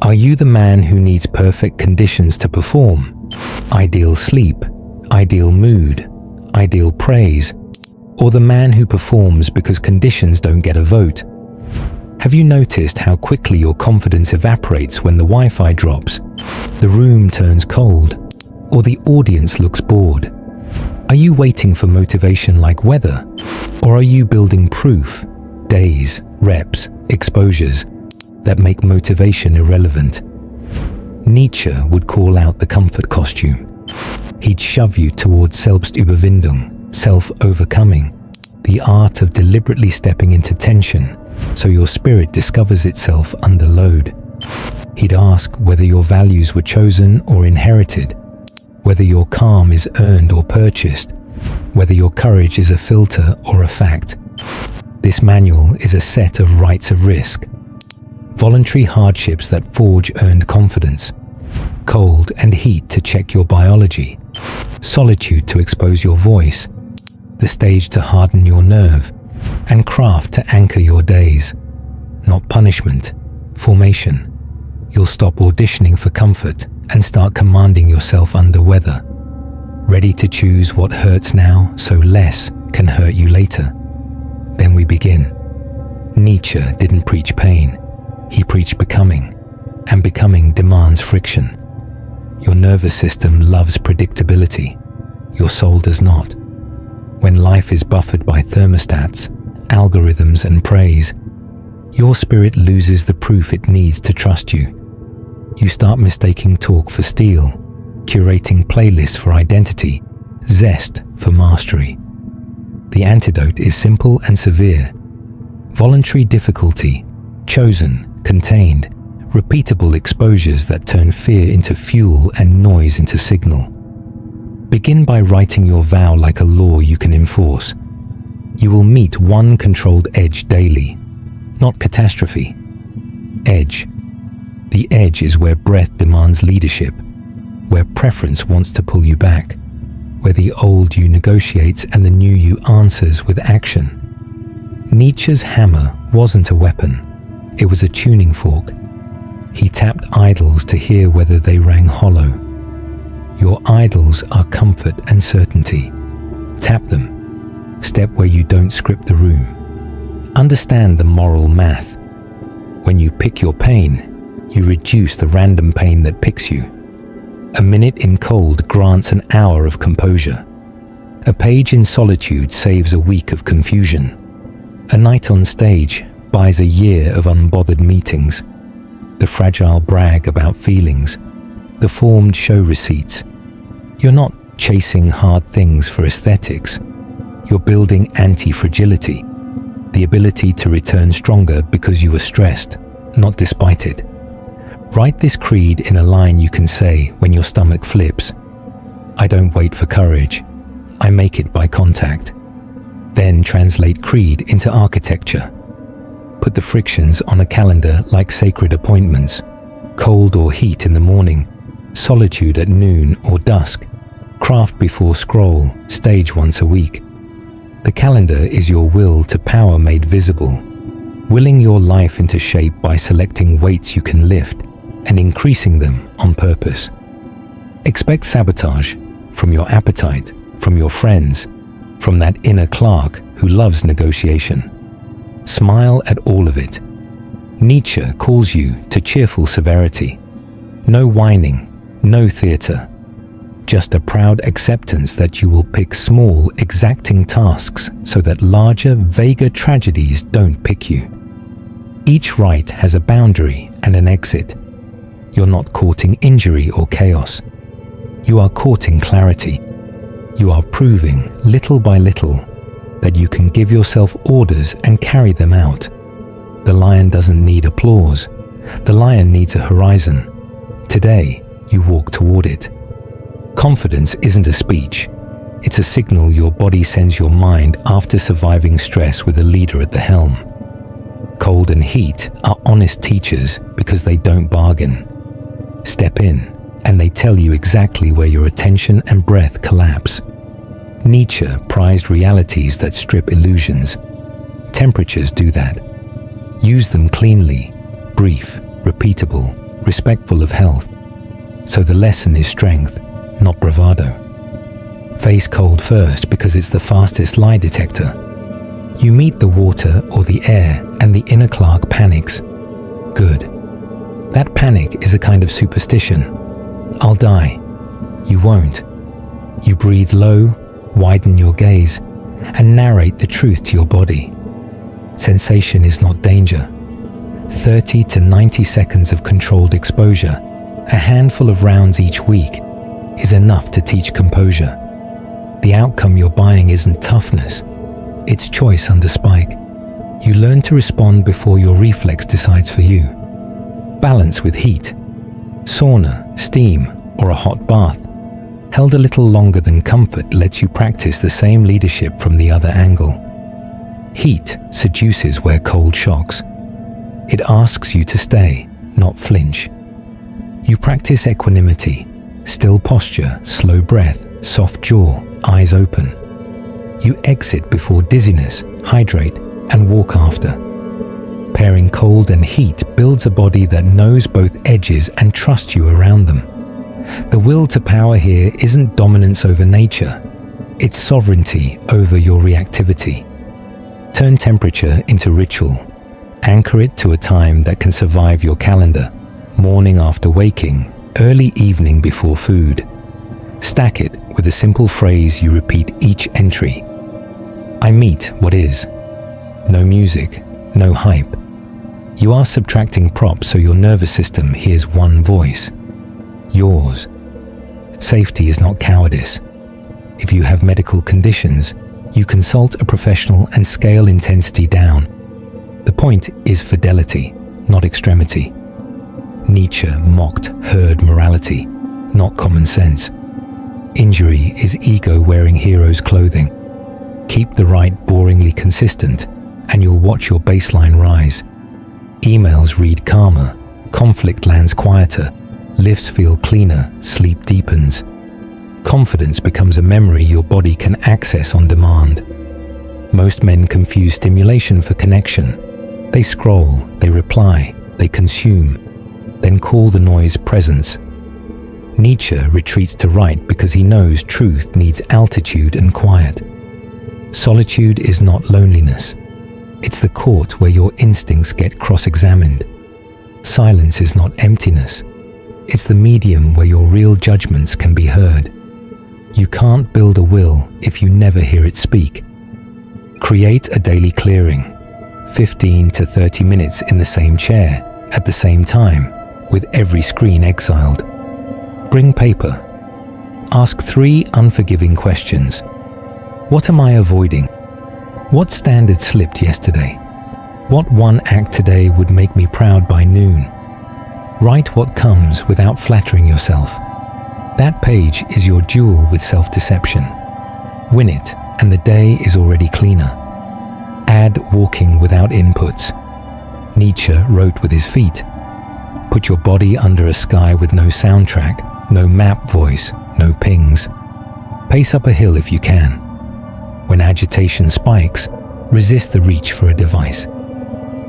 Are you the man who needs perfect conditions to perform? Ideal sleep, ideal mood, ideal praise, or the man who performs because conditions don't get a vote? Have you noticed how quickly your confidence evaporates when the Wi-Fi drops, the room turns cold, or the audience looks bored? Are you waiting for motivation like weather, or are you building proof, days, reps, exposures that make motivation irrelevant? Nietzsche would call out the comfort costume. He'd shove you towards Selbstüberwindung, self-overcoming, the art of deliberately stepping into tension so your spirit discovers itself under load. He'd ask whether your values were chosen or inherited, whether your calm is earned or purchased, whether your courage is a filter or a fact. This manual is a set of rites of risk, voluntary hardships that forge earned confidence, cold and heat to check your biology, solitude to expose your voice, the stage to harden your nerve, and craft to anchor your days. Not punishment, formation. You'll stop auditioning for comfort and start commanding yourself under weather, ready to choose what hurts now so less can hurt you later. Then we begin. Nietzsche didn't preach pain. He preached becoming, and becoming demands friction. Your nervous system loves predictability. Your soul does not. When life is buffered by thermostats, algorithms, and praise, your spirit loses the proof it needs to trust you. You start mistaking talk for steel, curating playlists for identity, zest for mastery. The antidote is simple and severe. Voluntary difficulty, chosen, contained, repeatable exposures that turn fear into fuel and noise into signal. Begin by writing your vow like a law you can enforce. You will meet one controlled edge daily, not catastrophe. Edge. The edge is where breath demands leadership, where preference wants to pull you back, where the old you negotiates and the new you answers with action. Nietzsche's hammer wasn't a weapon. It was a tuning fork. He tapped idols to hear whether they rang hollow. Your idols are comfort and certainty. Tap them. Step where you don't script the room. Understand the moral math. When you pick your pain, you reduce the random pain that picks you. A minute in cold grants an hour of composure. A page in solitude saves a week of confusion. A night on stage buys a year of unbothered meetings. The fragile brag about feelings, the formed show receipts. You're not chasing hard things for aesthetics. You're building anti-fragility, the ability to return stronger because you were stressed, not despite it. Write this creed in a line you can say when your stomach flips. I don't wait for courage. I make it by contact. Then translate creed into architecture. Put the frictions on a calendar like sacred appointments. Cold or heat in the morning, solitude at noon or dusk, craft before scroll, stage once a week. The calendar is your will to power made visible, willing your life into shape by selecting weights you can lift and increasing them on purpose. Expect sabotage from your appetite, from your friends, from that inner Clark who loves negotiation. Smile at all of it. Nietzsche calls you to cheerful severity. No whining, no theater. Just a proud acceptance that you will pick small, exacting tasks so that larger, vaguer tragedies don't pick you. Each rite has a boundary and an exit. You're not courting injury or chaos. You are courting clarity. You are proving, little by little, that you can give yourself orders and carry them out. The lion doesn't need applause. The lion needs a horizon. Today, you walk toward it. Confidence isn't a speech. It's a signal your body sends your mind after surviving stress with a leader at the helm. Cold and heat are honest teachers because they don't bargain. Step in, and they tell you exactly where your attention and breath collapse. Nietzsche prized realities that strip illusions. Temperatures do that. Use them cleanly, brief, repeatable, respectful of health. So the lesson is strength, not bravado. Face cold first because it's the fastest lie detector. You meet the water or the air and the inner clerk panics. Good. That panic is a kind of superstition. I'll die. You won't. You breathe low, widen your gaze, and narrate the truth to your body. Sensation is not danger. 30 to 90 seconds of controlled exposure, a handful of rounds each week, is enough to teach composure. The outcome you're buying isn't toughness, it's choice under spike. You learn to respond before your reflex decides for you. Balance with heat. Sauna, steam, or a hot bath, held a little longer than comfort, lets you practice the same leadership from the other angle. Heat seduces where cold shocks. It asks you to stay, not flinch. You practice equanimity, still posture, slow breath, soft jaw, eyes open. You exit before dizziness, hydrate, and walk after. Pairing cold and heat builds a body that knows both edges and trusts you around them. The will to power here isn't dominance over nature, it's sovereignty over your reactivity. Turn temperature into ritual. Anchor it to a time that can survive your calendar. Morning after waking, early evening before food. Stack it with a simple phrase you repeat each entry. I meet what is. No music, no hype. You are subtracting props so your nervous system hears one voice. Yours. Safety is not cowardice. If you have medical conditions, you consult a professional and scale intensity down. The point is fidelity, not extremity. Nietzsche mocked herd morality, not common sense. Injury is ego wearing hero's clothing. Keep the right boringly consistent, and you'll watch your baseline rise. Emails read calmer, conflict lands quieter, lifts feel cleaner, sleep deepens. Confidence becomes a memory your body can access on demand. Most men confuse stimulation for connection. They scroll, they reply, they consume, then call the noise presence. Nietzsche retreats to write because he knows truth needs altitude and quiet. Solitude is not loneliness. It's the court where your instincts get cross-examined. Silence is not emptiness. It's the medium where your real judgments can be heard. You can't build a will if you never hear it speak. Create a daily clearing, 15 to 30 minutes in the same chair, at the same time, with every screen exiled. Bring paper. Ask 3 unforgiving questions. What am I avoiding? What standard slipped yesterday? What one act today would make me proud by noon? Write what comes without flattering yourself. That page is your duel with self-deception. Win it, and the day is already cleaner. Add walking without inputs. Nietzsche wrote with his feet. Put your body under a sky with no soundtrack, no map voice, no pings. Pace up a hill if you can. When agitation spikes, resist the reach for a device.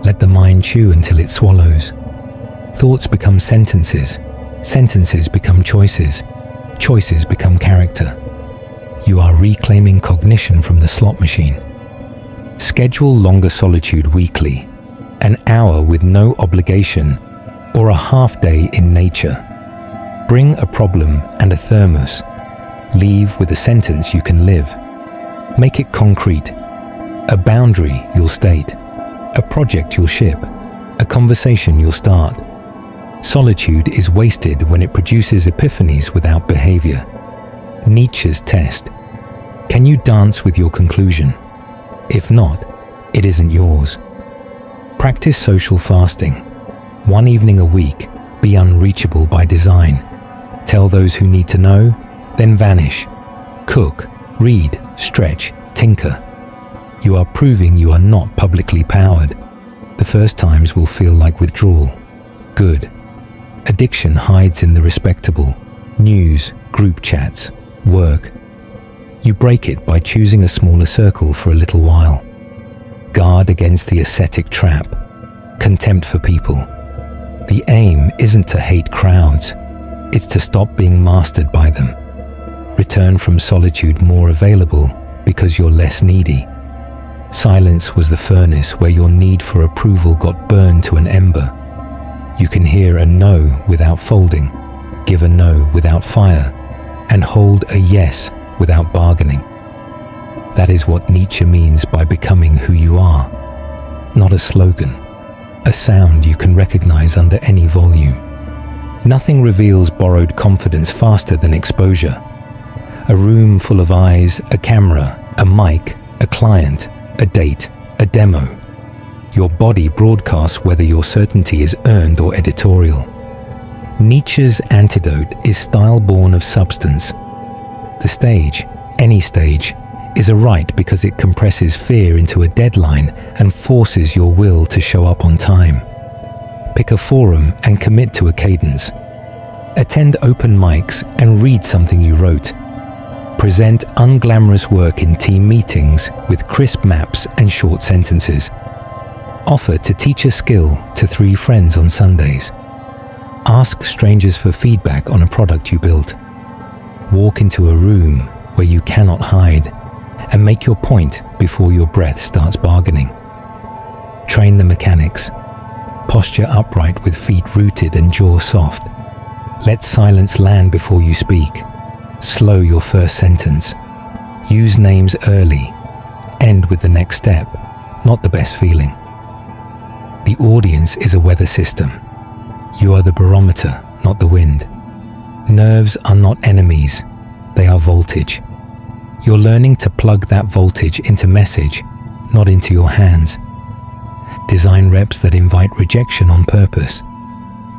Let the mind chew until it swallows. Thoughts become sentences. Sentences become choices. Choices become character. You are reclaiming cognition from the slot machine. Schedule longer solitude weekly, an hour with no obligation, or a half day in nature. Bring a problem and a thermos. Leave with a sentence you can live. Make it concrete. A boundary you'll state. A project you'll ship. A conversation you'll start. Solitude is wasted when it produces epiphanies without behavior. Nietzsche's test. Can you dance with your conclusion? If not, it isn't yours. Practice social fasting. 1 evening a week, be unreachable by design. Tell those who need to know, then vanish. Cook, read, stretch, tinker. You are proving you are not publicly powered. The first times will feel like withdrawal. Good. Addiction hides in the respectable. News, group chats, work. You break it by choosing a smaller circle for a little while. Guard against the ascetic trap. Contempt for people. The aim isn't to hate crowds, it's to stop being mastered by them. Return from solitude more available because you're less needy. Silence was the furnace where your need for approval got burned to an ember. You can hear a no without folding, give a no without fire, and hold a yes without bargaining. That is what Nietzsche means by becoming who you are. Not a slogan, a sound you can recognize under any volume. Nothing reveals borrowed confidence faster than exposure. A room full of eyes, a camera, a mic, a client, a date, a demo. Your body broadcasts whether your certainty is earned or editorial. Nietzsche's antidote is style born of substance. The stage, any stage, is a rite because it compresses fear into a deadline and forces your will to show up on time. Pick a forum and commit to a cadence. Attend open mics and read something you wrote. Present unglamorous work in team meetings with crisp maps and short sentences. Offer to teach a skill to 3 friends on Sundays. Ask strangers for feedback on a product you built. Walk into a room where you cannot hide and make your point before your breath starts bargaining. Train the mechanics. Posture upright with feet rooted and jaw soft. Let silence land before you speak. Slow your first sentence. Use names early. End with the next step, not the best feeling. The audience is a weather system. You are the barometer, not the wind. Nerves are not enemies, they are voltage. You're learning to plug that voltage into message, not into your hands. Design reps that invite rejection on purpose.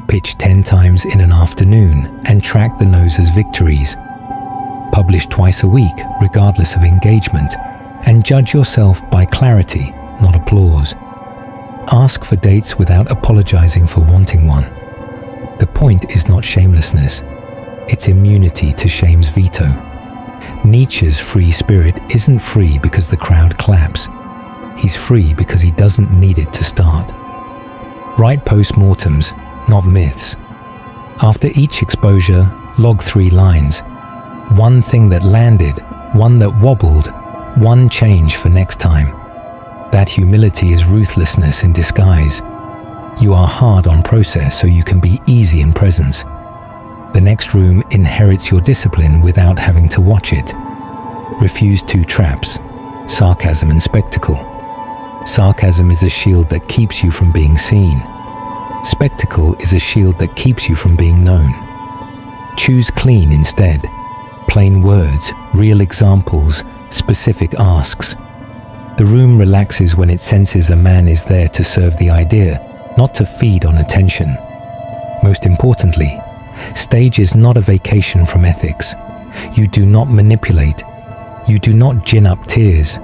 Pitch 10 times in an afternoon and track the no's as victories. Publish twice a week, regardless of engagement, and judge yourself by clarity, not applause. Ask for dates without apologizing for wanting one. The point is not shamelessness, it's immunity to shame's veto. Nietzsche's free spirit isn't free because the crowd claps. He's free because he doesn't need it to start. Write post-mortems, not myths. After each exposure, log 3 lines. One thing that landed, one that wobbled, one change for next time. That humility is ruthlessness in disguise. You are hard on process so you can be easy in presence. The next room inherits your discipline without having to watch it. Refuse 2 traps, sarcasm and spectacle. Sarcasm is a shield that keeps you from being seen. Spectacle is a shield that keeps you from being known. Choose clean instead. Plain words, real examples, specific asks. The room relaxes when it senses a man is there to serve the idea, not to feed on attention. Most importantly, stage is not a vacation from ethics. You do not manipulate. You do not gin up tears.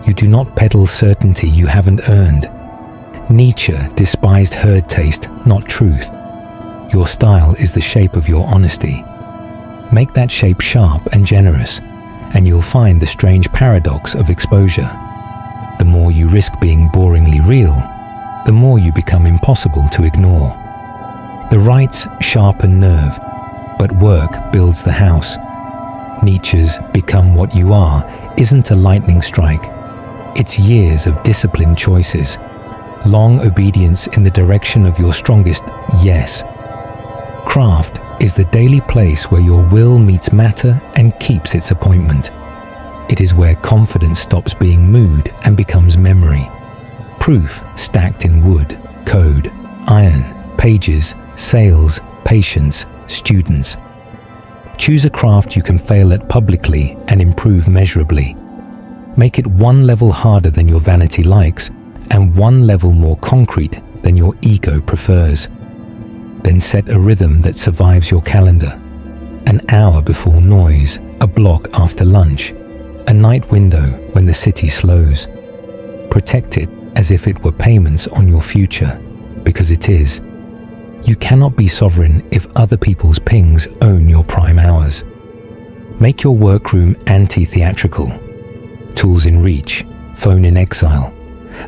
You do not peddle certainty you haven't earned. Nietzsche despised herd taste, not truth. Your style is the shape of your honesty. Make that shape sharp and generous, and you'll find the strange paradox of exposure. The more you risk being boringly real, the more you become impossible to ignore. The rites sharpen nerve, but work builds the house. Nietzsche's "become what you are" isn't a lightning strike. It's years of disciplined choices, long obedience in the direction of your strongest yes. Craft is the daily place where your will meets matter and keeps its appointment. It is where confidence stops being mood and becomes memory. Proof stacked in wood, code, iron, pages, sales, patience, students. Choose a craft you can fail at publicly and improve measurably. Make it 1 level harder than your vanity likes and 1 level more concrete than your ego prefers. Then set a rhythm that survives your calendar. An hour before noise, a block after lunch, a night window when the city slows. Protect it as if it were payments on your future, because it is. You cannot be sovereign if other people's pings own your prime hours. Make your workroom anti-theatrical. Tools in reach, phone in exile,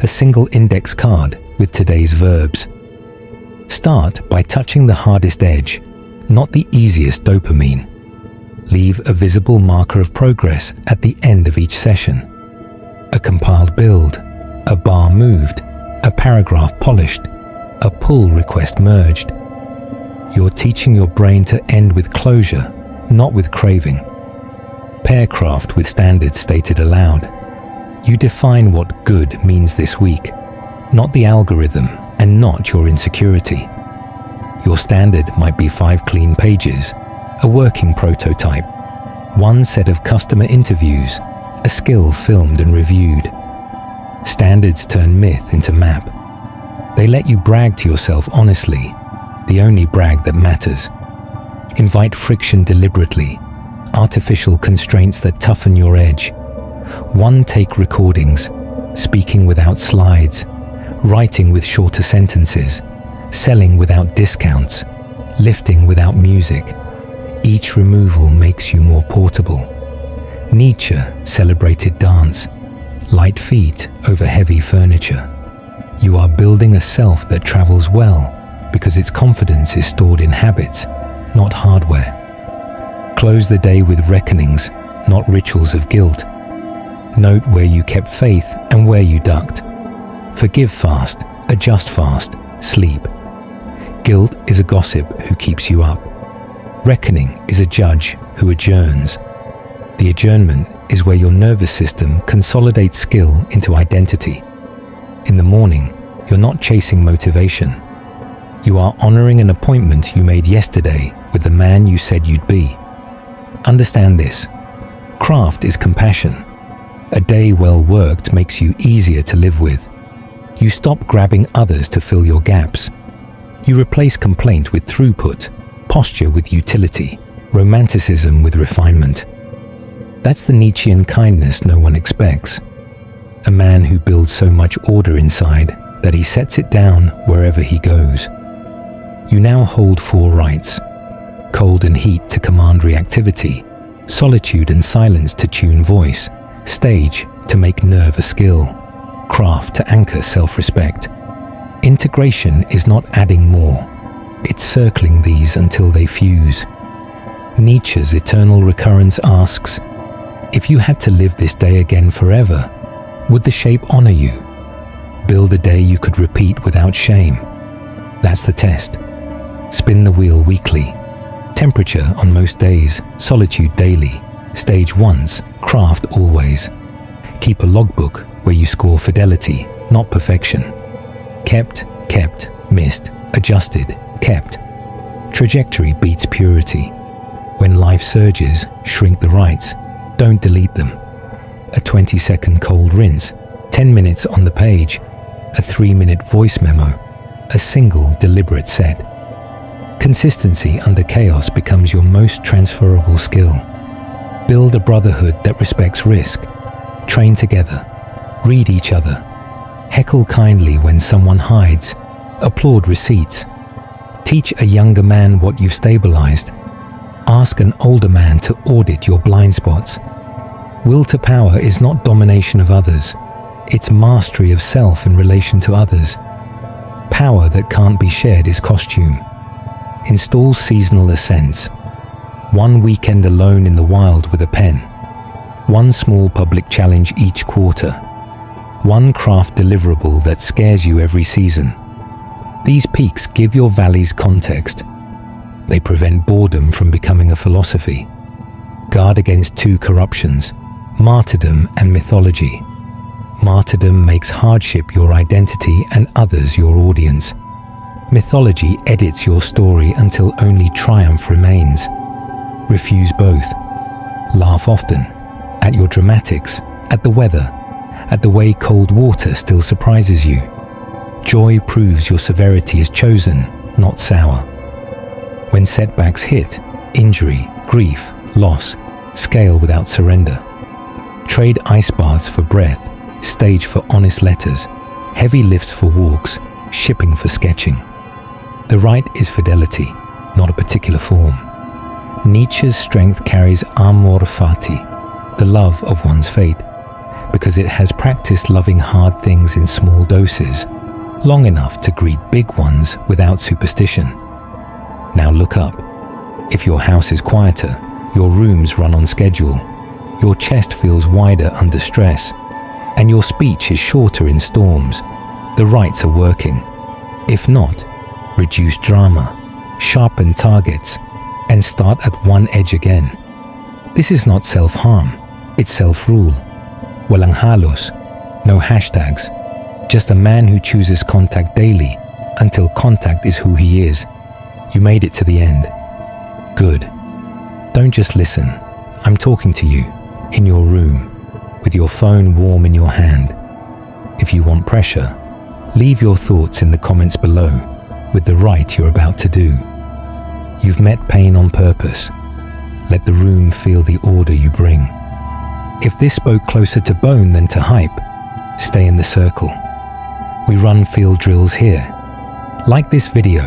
a single index card with today's verbs. Start by touching the hardest edge, not the easiest dopamine. Leave a visible marker of progress at the end of each session. A compiled build, a bar moved, a paragraph polished, a pull request merged. You're teaching your brain to end with closure, not with craving. Paircraft with standards stated aloud. You define what good means this week, not the algorithm and not your insecurity. Your standard might be 5 clean pages, a working prototype, 1 set of customer interviews, a skill filmed and reviewed. Standards turn myth into map. They let you brag to yourself honestly, the only brag that matters. Invite friction deliberately, artificial constraints that toughen your edge. 1-take recordings, speaking without slides, writing with shorter sentences, selling without discounts, lifting without music. Each removal makes you more portable. Nietzsche celebrated dance, light feet over heavy furniture. You are building a self that travels well because its confidence is stored in habits, not hardware. Close the day with reckonings, not rituals of guilt. Note where you kept faith and where you ducked. Forgive fast, adjust fast, sleep. Guilt is a gossip who keeps you up. Reckoning is a judge who adjourns. The adjournment is where your nervous system consolidates skill into identity. In the morning, you're not chasing motivation. You are honoring an appointment you made yesterday with the man you said you'd be. Understand this. Craft is compassion. A day well worked makes you easier to live with. You stop grabbing others to fill your gaps. You replace complaint with throughput, posture with utility, romanticism with refinement. That's the Nietzschean kindness no one expects. A man who builds so much order inside that he sets it down wherever he goes. You now hold 4 rights: cold and heat to command reactivity, solitude and silence to tune voice, stage to make nerve a skill, craft to anchor self-respect. Integration is not adding more, it's circling these until they fuse. Nietzsche's eternal recurrence asks, if you had to live this day again forever, would the shape honor you? Build a day you could repeat without shame. That's the test. Spin the wheel weekly. Temperature on most days, solitude daily. Stage once, craft always. Keep a logbook where you score fidelity, not perfection. Kept, missed, adjusted, kept. Trajectory beats purity. When life surges, shrink the rights. Don't delete them. A 20-second cold rinse, 10 minutes on the page, a 3-minute voice memo, a single deliberate set. Consistency under chaos becomes your most transferable skill. Build a brotherhood that respects risk. Train together. Read each other. Heckle kindly when someone hides. Applaud receipts. Teach a younger man what you've stabilized. Ask an older man to audit your blind spots. Will to power is not domination of others. It's mastery of self in relation to others. Power that can't be shared is costume. Install seasonal ascents. 1 weekend alone in the wild with a pen. 1 small public challenge each quarter. 1 craft deliverable that scares you every season. These peaks give your valleys context. They prevent boredom from becoming a philosophy. Guard against 2 corruptions, martyrdom and mythology. Martyrdom makes hardship your identity and others your audience. Mythology edits your story until only triumph remains. Refuse both. Laugh often. At your dramatics, at the weather, at the way cold water still surprises you. Joy proves your severity is chosen, not sour. When setbacks hit, injury, grief, loss, scale without surrender. Trade ice baths for breath, stage for honest letters, heavy lifts for walks, shipping for sketching. The right is fidelity, not a particular form. Nietzsche's strength carries amor fati, the love of one's fate, because it has practiced loving hard things in small doses. long enough to greet big ones without superstition. Now look up. If your house is quieter, your rooms run on schedule, your chest feels wider under stress, and your speech is shorter in storms, the rites are working. If not, reduce drama, sharpen targets, and start at one edge again. This is not self-harm, it's self-rule. Walang halos, no hashtags, just a man who chooses contact daily until contact is who he is. You made it to the end. Good. Don't just listen. I'm talking to you, in your room, with your phone warm in your hand. If you want pressure, leave your thoughts in the comments below with the rite you're about to do. You've met pain on purpose. Let the room feel the order you bring. If this spoke closer to bone than to hype, stay in the circle. We run field drills here. Like this video,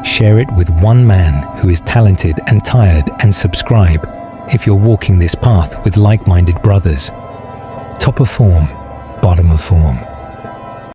share it with one man who is talented and tired, and subscribe if you're walking this path with like-minded brothers. Top of form, bottom of form.